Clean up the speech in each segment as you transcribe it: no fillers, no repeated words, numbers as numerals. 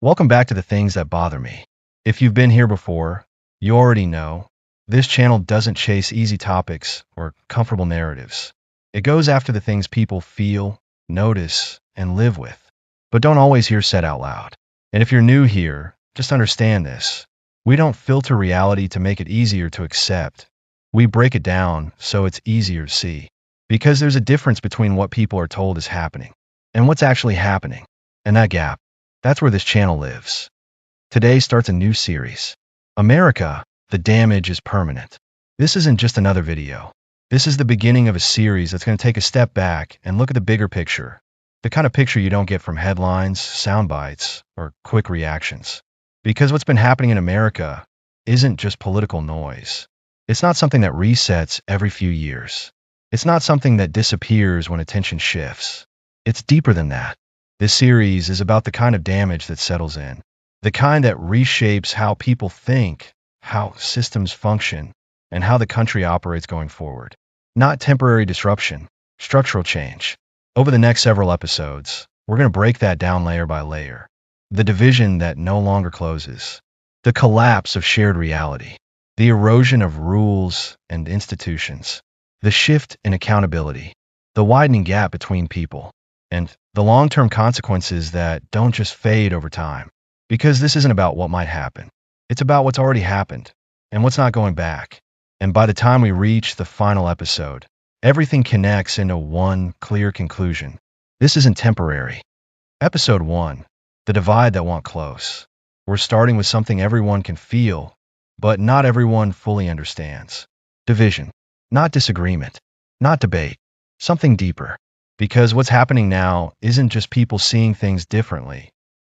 Welcome back to the things that bother me. If you've been here before, you already know this channel doesn't chase easy topics or comfortable narratives. It goes after the things people feel, notice, and live with, but don't always hear said out loud. And if you're new here, just understand this. We don't filter reality to make it easier to accept. We break it down so it's easier to see. Because there's a difference between what people are told is happening and what's actually happening. And that gap, that's where this channel lives. Today starts a new series. America, the damage is permanent. This isn't just another video. This is the beginning of a series that's going to take a step back and look at the bigger picture. The kind of picture you don't get from headlines, sound bites, or quick reactions. Because what's been happening in America isn't just political noise. It's not something that resets every few years. It's not something that disappears when attention shifts. It's deeper than that. This series is about the kind of damage that settles in, the kind that reshapes how people think, how systems function, and how the country operates going forward. Not temporary disruption, structural change. Over the next several episodes, we're going to break that down layer by layer. The division that no longer closes, the collapse of shared reality, the erosion of rules and institutions, the shift in accountability, the widening gap between people, and the long-term consequences that don't just fade over time. Because this isn't about what might happen. It's about what's already happened and what's not going back. And by the time we reach the final episode, everything connects into one clear conclusion. This isn't temporary. Episode 1, the divide that won't close. We're starting with something everyone can feel, but not everyone fully understands. Division. Not disagreement, not debate, something deeper. Because what's happening now isn't just people seeing things differently.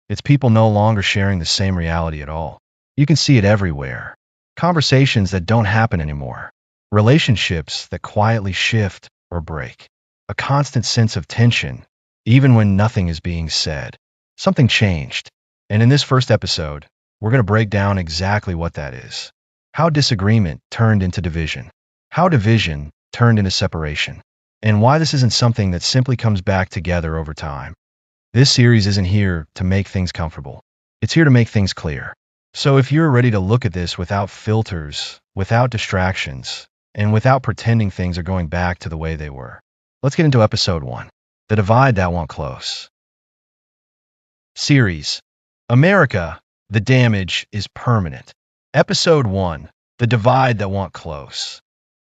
It's people no longer sharing the same reality at all. You can see it everywhere. Conversations that don't happen anymore. Relationships that quietly shift or break. A constant sense of tension, even when nothing is being said. Something changed. And in this first episode, we're going to break down exactly what that is. How disagreement turned into division. How division turned into separation, and why this isn't something that simply comes back together over time. This series isn't here to make things comfortable. It's here to make things clear. So if you're ready to look at this without filters, without distractions, and without pretending things are going back to the way they were, let's get into episode 1, the divide that won't close. Series, America, the damage is permanent. Episode 1, the divide that won't close.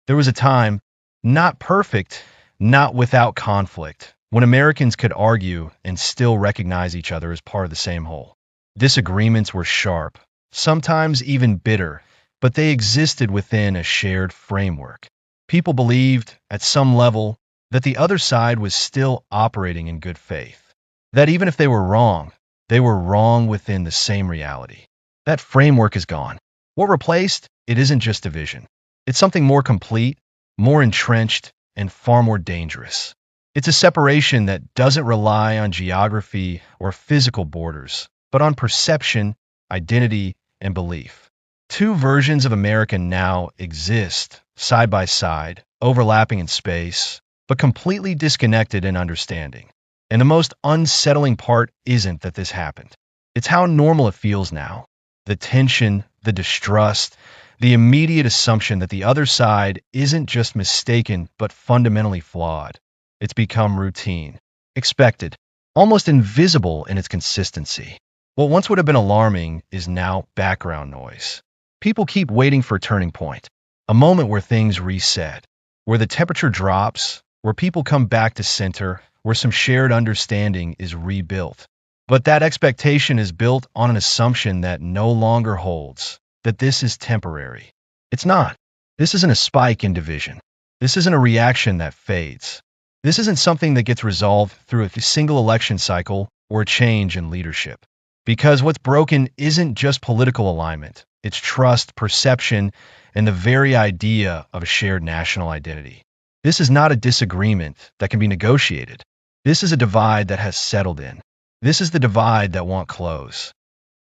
There was a time, not perfect, not without conflict, when Americans could argue and still recognize each other as part of the same whole. Disagreements were sharp, sometimes even bitter, but they existed within a shared framework. People believed, at some level, that the other side was still operating in good faith. That even if they were wrong within the same reality. That framework is gone. What replaced? It isn't just division. It's something more complete, more entrenched, and far more dangerous. It's a separation that doesn't rely on geography or physical borders, but on perception, identity, and belief. Two versions of America now exist, side by side, overlapping in space, but completely disconnected in understanding. And the most unsettling part isn't that this happened. It's how normal it feels now. The tension, the distrust, the immediate assumption that the other side isn't just mistaken, but fundamentally flawed. It's become routine, expected, almost invisible in its consistency. What once would have been alarming is now background noise. People keep waiting for a turning point, a moment where things reset, where the temperature drops, where people come back to center, where some shared understanding is rebuilt. But that expectation is built on an assumption that no longer holds. That this is temporary. It's not. This isn't a spike in division. This isn't a reaction that fades. This isn't something that gets resolved through a single election cycle or a change in leadership. Because what's broken isn't just political alignment. It's trust, perception, and the very idea of a shared national identity. This is not a disagreement that can be negotiated. This is a divide that has settled in. This is the divide that won't close.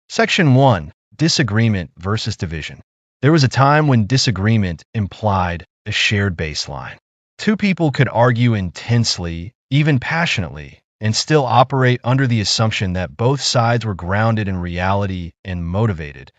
Section 1. Disagreement versus division. There was a time when disagreement implied a shared baseline. Two people could argue intensely, even passionately, and still operate under the assumption that both sides were grounded in reality and motivated,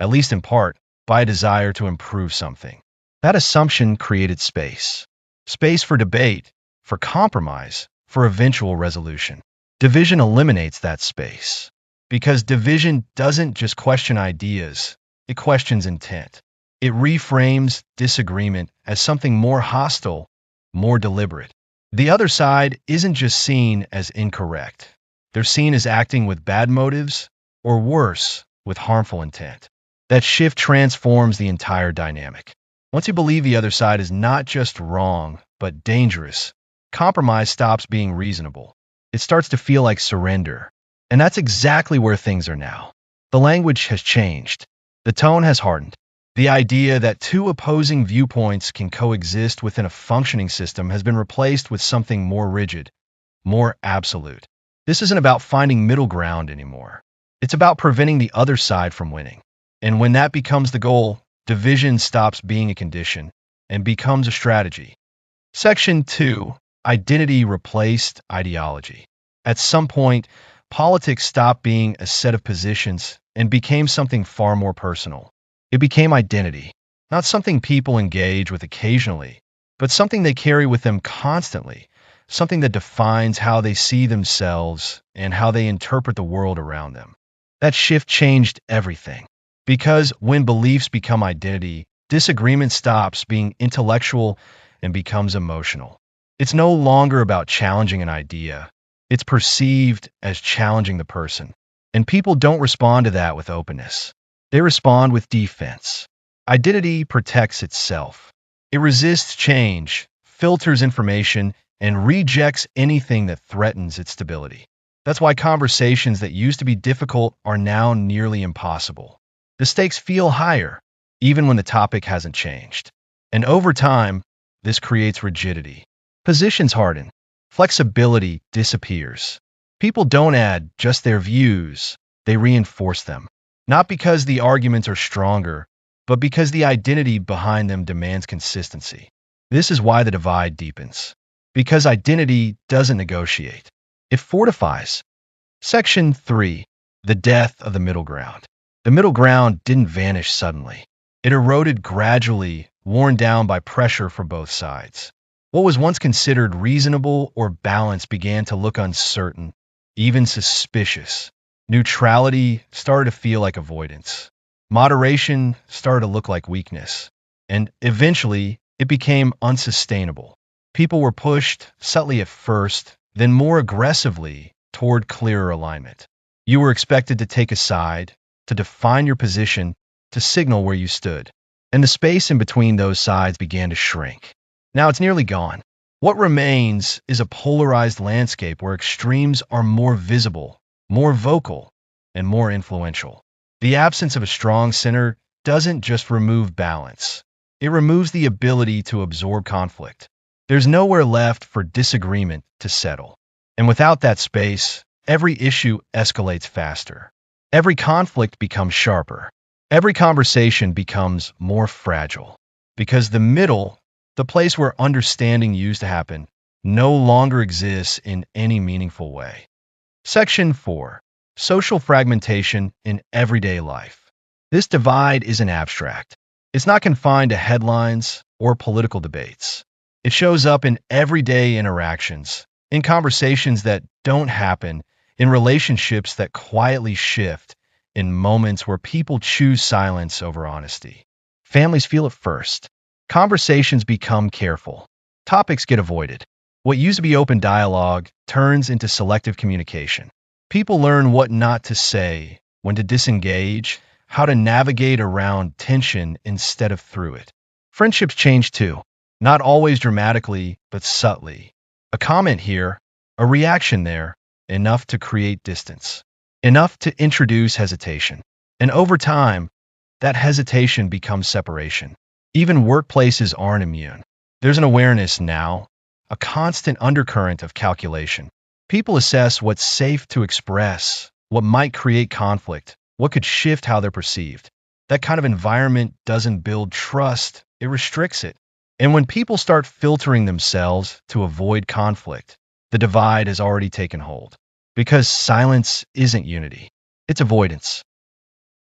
at least in part, by a desire to improve something. That assumption created space. Space for debate, for compromise, for eventual resolution. Division eliminates that space. Because division doesn't just question ideas, it questions intent. It reframes disagreement as something more hostile, more deliberate. The other side isn't just seen as incorrect. They're seen as acting with bad motives, or worse, with harmful intent. That shift transforms the entire dynamic. Once you believe the other side is not just wrong, but dangerous, compromise stops being reasonable. It starts to feel like surrender. And that's exactly where things are now. The language has changed. The tone has hardened. The idea that two opposing viewpoints can coexist within a functioning system has been replaced with something more rigid, more absolute. This isn't about finding middle ground anymore. It's about preventing the other side from winning. And when that becomes the goal, division stops being a condition and becomes a strategy. Section 2. Identity replaced ideology. At some point, politics stopped being a set of positions and became something far more personal. It became identity, not something people engage with occasionally, but something they carry with them constantly, something that defines how they see themselves and how they interpret the world around them. That shift changed everything. Because when beliefs become identity, disagreement stops being intellectual and becomes emotional. It's no longer about challenging an idea. It's perceived as challenging the person. And people don't respond to that with openness. They respond with defense. Identity protects itself. It resists change, filters information, and rejects anything that threatens its stability. That's why conversations that used to be difficult are now nearly impossible. The stakes feel higher, even when the topic hasn't changed. And over time, this creates rigidity. Positions harden. Flexibility disappears. People don't add just their views, they reinforce them. Not because the arguments are stronger, but because the identity behind them demands consistency. This is why the divide deepens. Because identity doesn't negotiate. It fortifies. Section 3. The death of the middle ground. The middle ground didn't vanish suddenly. It eroded gradually, worn down by pressure from both sides. What was once considered reasonable or balanced began to look uncertain, even suspicious. Neutrality started to feel like avoidance. Moderation started to look like weakness. And eventually, it became unsustainable. People were pushed, subtly at first, then more aggressively, toward clearer alignment. You were expected to take a side, to define your position, to signal where you stood. And the space in between those sides began to shrink. Now it's nearly gone. What remains is a polarized landscape where extremes are more visible, more vocal, and more influential. The absence of a strong center doesn't just remove balance. It removes the ability to absorb conflict. There's nowhere left for disagreement to settle. And without that space, every issue escalates faster. Every conflict becomes sharper. Every conversation becomes more fragile. Because the middle, the place where understanding used to happen, no longer exists in any meaningful way. Section 4. Social fragmentation in everyday life. This divide isn't abstract. It's not confined to headlines or political debates. It shows up in everyday interactions, in conversations that don't happen, in relationships that quietly shift, in moments where people choose silence over honesty. Families feel it first. Conversations become careful. Topics get avoided. What used to be open dialogue turns into selective communication. People learn what not to say, when to disengage, how to navigate around tension instead of through it. Friendships change too, not always dramatically, but subtly. A comment here, a reaction there, enough to create distance, enough to introduce hesitation. And over time, that hesitation becomes separation. Even workplaces aren't immune. There's an awareness now, a constant undercurrent of calculation. People assess what's safe to express, what might create conflict, what could shift how they're perceived. That kind of environment doesn't build trust, it restricts it. And when people start filtering themselves to avoid conflict, the divide has already taken hold. Because silence isn't unity, it's avoidance.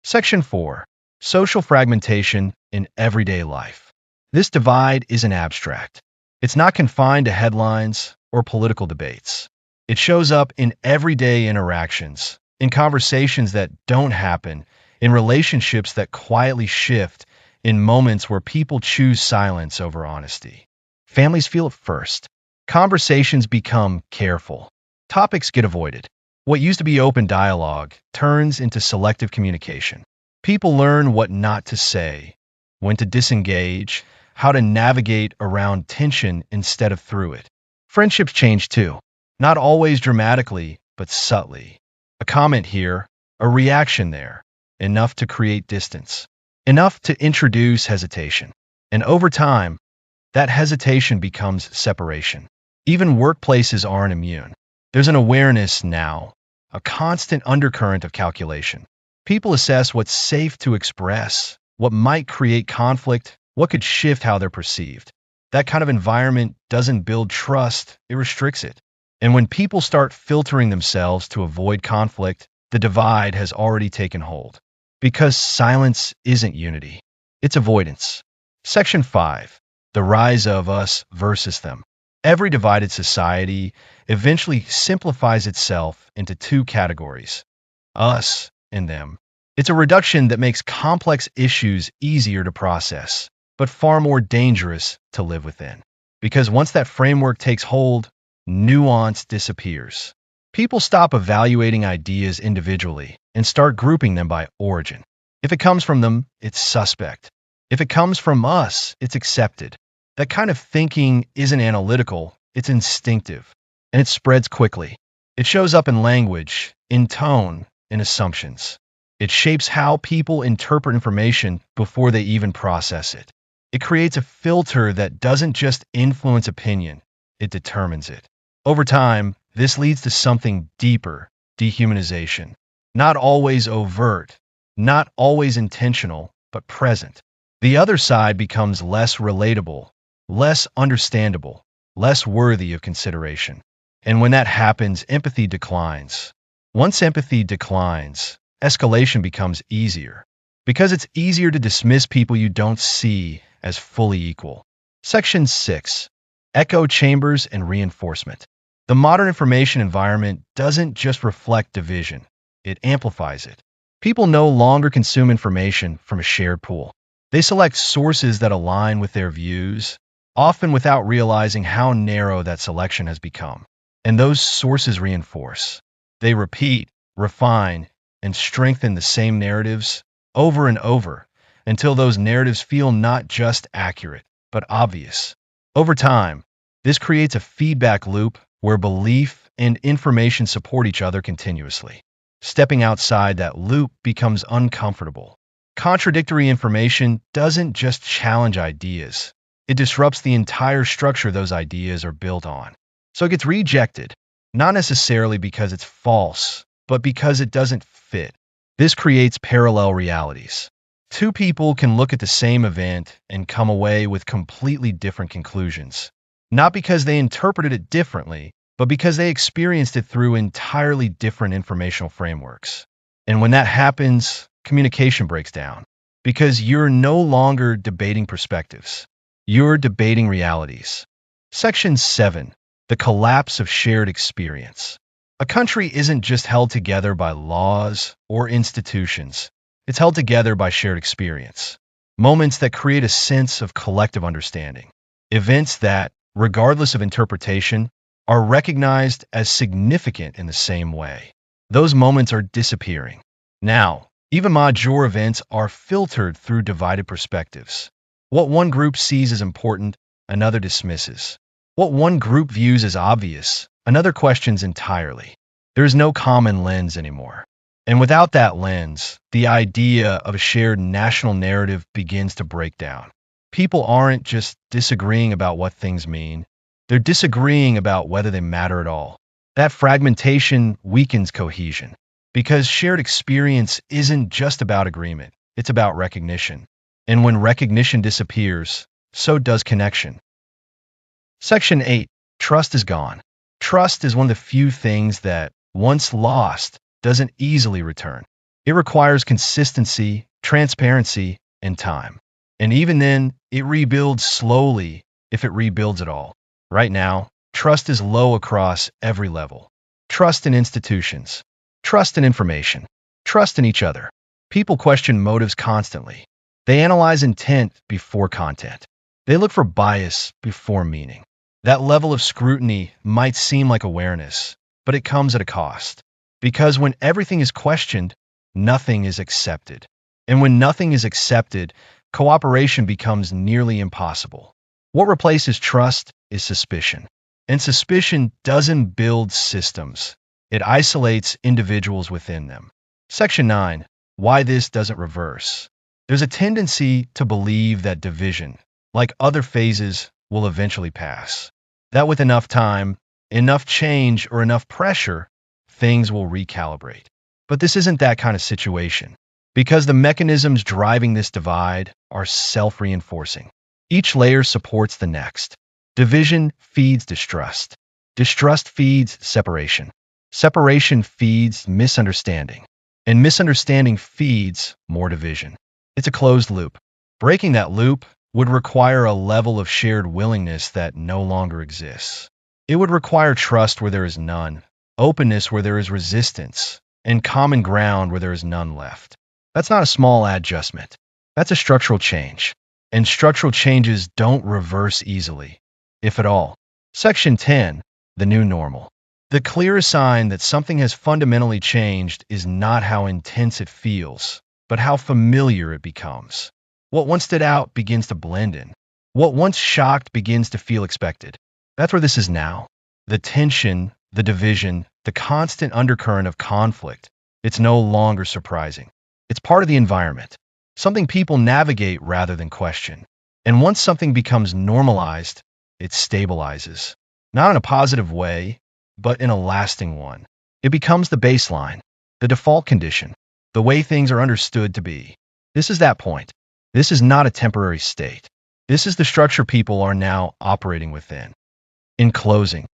Section 4. Social fragmentation in everyday life. This divide isn't abstract. It's not confined to headlines or political debates. It shows up in everyday interactions, in conversations that don't happen, in relationships that quietly shift, in moments where people choose silence over honesty. Families feel it first. Conversations become careful. Topics get avoided. What used to be open dialogue turns into selective communication. People learn what not to say, when to disengage, how to navigate around tension instead of through it. Friendships change too, not always dramatically, but subtly. A comment here, a reaction there, enough to create distance, enough to introduce hesitation. And over time, that hesitation becomes separation. Even workplaces aren't immune. There's an awareness now, a constant undercurrent of calculation. People assess what's safe to express, what might create conflict, what could shift how they're perceived. That kind of environment doesn't build trust, it restricts it. And when people start filtering themselves to avoid conflict, the divide has already taken hold. Because silence isn't unity, it's avoidance. Section 5. The rise of us versus them. Every divided society eventually simplifies itself into two categories, us and them. It's a reduction that makes complex issues easier to process, but far more dangerous to live within. Because once that framework takes hold, nuance disappears. People stop evaluating ideas individually and start grouping them by origin. If it comes from them, it's suspect. If it comes from us, it's accepted. That kind of thinking isn't analytical, it's instinctive, and it spreads quickly. It shows up in language, in tone, in assumptions. It shapes how people interpret information before they even process it. It creates a filter that doesn't just influence opinion, it determines it. Over time, this leads to something deeper, dehumanization. Not always overt, not always intentional, but present. The other side becomes less relatable, less understandable, less worthy of consideration. And when that happens, empathy declines. Once empathy declines, escalation becomes easier, because it's easier to dismiss people you don't see as fully equal. Section 6. Echo chambers and reinforcement. The modern information environment doesn't just reflect division, it amplifies it. People no longer consume information from a shared pool. They select sources that align with their views, often without realizing how narrow that selection has become. And those sources reinforce. They repeat, refine, and strengthen the same narratives over and over until those narratives feel not just accurate, but obvious. Over time, this creates a feedback loop where belief and information support each other continuously. Stepping outside that loop becomes uncomfortable. Contradictory information doesn't just challenge ideas, it disrupts the entire structure those ideas are built on. So it gets rejected, not necessarily because it's false, but because it doesn't fit. This creates parallel realities. Two people can look at the same event and come away with completely different conclusions, not because they interpreted it differently, but because they experienced it through entirely different informational frameworks. And when that happens, communication breaks down, because you're no longer debating perspectives. You're debating realities. Section 7. The collapse of shared experience. A country isn't just held together by laws or institutions. It's held together by shared experience. Moments that create a sense of collective understanding. Events that, regardless of interpretation, are recognized as significant in the same way. Those moments are disappearing. Now, even major events are filtered through divided perspectives. What one group sees as important, another dismisses. What one group views as obvious, another questions entirely. There is no common lens anymore. And without that lens, the idea of a shared national narrative begins to break down. People aren't just disagreeing about what things mean, they're disagreeing about whether they matter at all. That fragmentation weakens cohesion, because shared experience isn't just about agreement, it's about recognition. And when recognition disappears, so does connection. Section 8. Trust is gone. Trust is one of the few things that, once lost, doesn't easily return. It requires consistency, transparency, and time. And even then, it rebuilds slowly if it rebuilds at all. Right now, trust is low across every level. Trust in institutions, trust in information, trust in each other. People question motives constantly. They analyze intent before content. They look for bias before meaning. That level of scrutiny might seem like awareness, but it comes at a cost. Because when everything is questioned, nothing is accepted. And when nothing is accepted, cooperation becomes nearly impossible. What replaces trust is suspicion. And suspicion doesn't build systems. It isolates individuals within them. Section 9. Why this doesn't reverse. There's a tendency to believe that division, like other phases, will eventually pass. That with enough time, enough change, or enough pressure, things will recalibrate. But this isn't that kind of situation, because the mechanisms driving this divide are self-reinforcing. Each layer supports the next. Division feeds distrust. Distrust feeds separation. Separation feeds misunderstanding. And misunderstanding feeds more division. It's a closed loop. Breaking that loop would require a level of shared willingness that no longer exists. It would require trust where there is none, openness where there is resistance, and common ground where there is none left. That's not a small adjustment. That's a structural change. And structural changes don't reverse easily, if at all. Section 10. The new normal. The clearest sign that something has fundamentally changed is not how intense it feels, but how familiar it becomes. What once stood out begins to blend in. What once shocked begins to feel expected. That's where this is now. The tension, the division, the constant undercurrent of conflict. It's no longer surprising. It's part of the environment, something people navigate rather than question. And once something becomes normalized, it stabilizes. Not in a positive way, but in a lasting one. It becomes the baseline, the default condition, the way things are understood to be. This is that point. This is not a temporary state. This is the structure people are now operating within. In closing,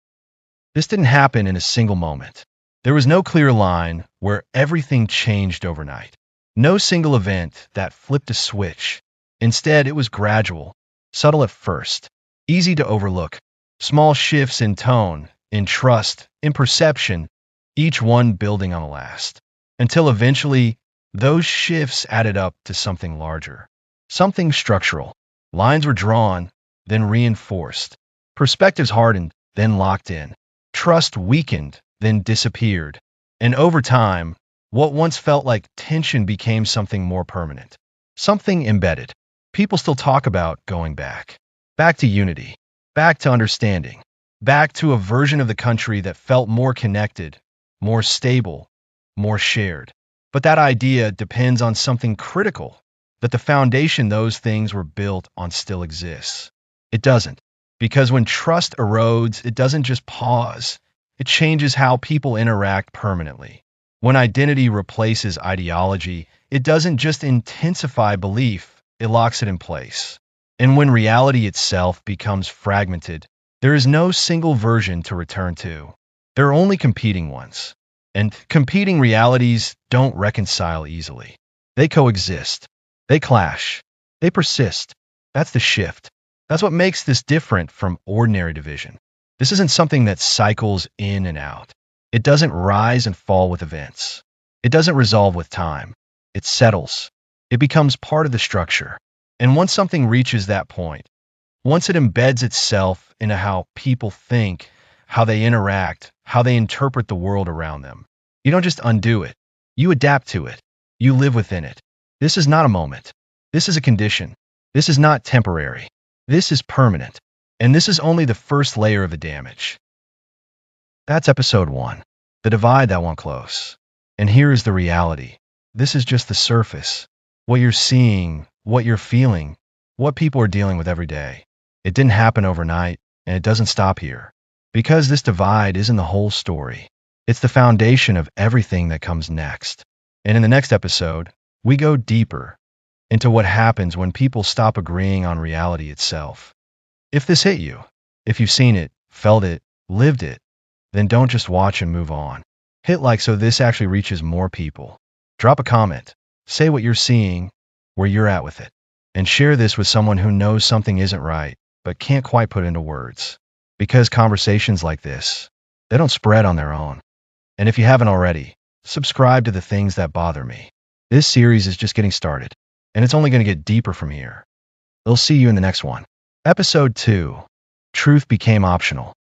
this didn't happen in a single moment. There was no clear line where everything changed overnight. No single event that flipped a switch. Instead, it was gradual, subtle at first, easy to overlook. Small shifts in tone, in trust, in perception, each one building on the last. Until eventually, those shifts added up to something larger. Something structural. Lines were drawn, then reinforced. Perspectives hardened, then locked in. Trust weakened, then disappeared. And over time, what once felt like tension became something more permanent. Something embedded. People still talk about going back. Back to unity. Back to understanding. Back to a version of the country that felt more connected, more stable, more shared. But that idea depends on something critical, that the foundation those things were built on still exists. It doesn't. Because when trust erodes, it doesn't just pause. It changes how people interact permanently. When identity replaces ideology, it doesn't just intensify belief, it locks it in place. And when reality itself becomes fragmented, there is no single version to return to. There are only competing ones. And competing realities don't reconcile easily. They coexist. They clash. They persist. That's the shift. That's what makes this different from ordinary division. This isn't something that cycles in and out. It doesn't rise and fall with events. It doesn't resolve with time. It settles. It becomes part of the structure. And once something reaches that point, once it embeds itself into how people think, how they interact, how they interpret the world around them, you don't just undo it. You adapt to it. You live within it. This is not a moment. This is a condition. This is not temporary. This is permanent. And this is only the first layer of the damage. That's episode 1, the divide that won't close. And here is the reality. This is just the surface. What you're seeing, what you're feeling, what people are dealing with every day. It didn't happen overnight, and it doesn't stop here. Because this divide isn't the whole story. It's the foundation of everything that comes next. And in the next episode, we go deeper into what happens when people stop agreeing on reality itself. If this hit you, if you've seen it, felt it, lived it, then don't just watch and move on. Hit like so this actually reaches more people. Drop a comment. Say what you're seeing, where you're at with it. And share this with someone who knows something isn't right, but can't quite put into words. Because conversations like this, they don't spread on their own. And if you haven't already, subscribe to the things that bother me. This series is just getting started, and it's only going to get deeper from here. I'll see you in the next one. Episode 2. Truth became optional.